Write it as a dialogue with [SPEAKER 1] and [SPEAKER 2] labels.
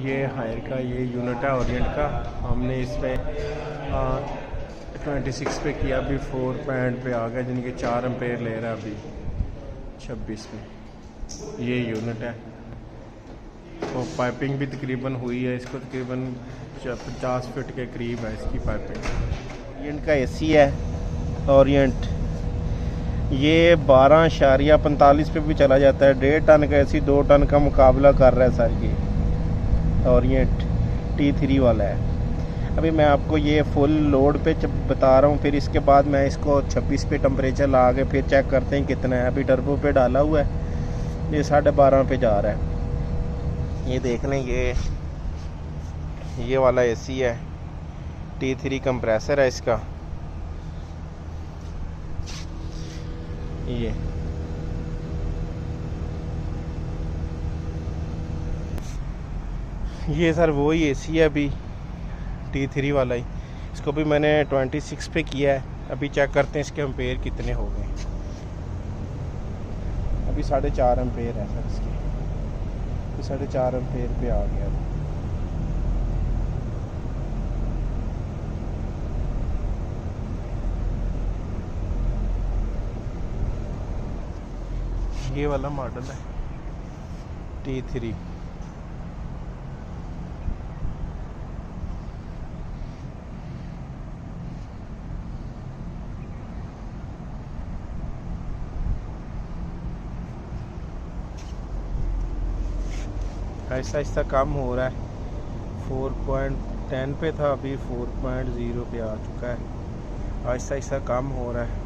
[SPEAKER 1] ये हायर का ये यूनिट है ओरिएंट का। हमने इसमें 26 पे किया, अभी 4 पॉइंट पे आ गया, जिनके 4 एम्पेयर ले रहा है अभी 26 में। ये यूनिट है। तो पाइपिंग भी तकरीबन हुई है, इसको तकरीबन 50 फीट के करीब है इसकी पाइपिंग। इनका एसी है ओरिएंट, ये 12.45 पे भी चला जाता है। 1.5 टन का एसी 2 टन का मुकाबला कर रहा है सर। ये ओरिएंट T3 वाला है। अभी मैं आपको ये फुल लोड पे बता रहा हूँ, फिर इसके बाद मैं इसको 26 पे टेम्परेचर ला के फिर चेक करते हैं कितना है। अभी टर्बो पे डाला हुआ है, ये 12.5 पे जा रहा है। ये देख लें, ये वाला एसी है, T3 कंप्रेसर है इसका। ये सर वही एसी है अभी T3 वाला ही। इसको भी मैंने 26 पे किया है। अभी चेक करते हैं इसके एम्पेयर कितने हो गए। अभी 4.5 एम्पेयर है सर इसके, 4.5 एम्पेयर पे आ गया। ये वाला मॉडल है T3। ऐसा ऐसा कम हो रहा है। 4.10 पे था, अभी 4.0 पे आ चुका है। ऐसा ऐसा कम हो रहा है।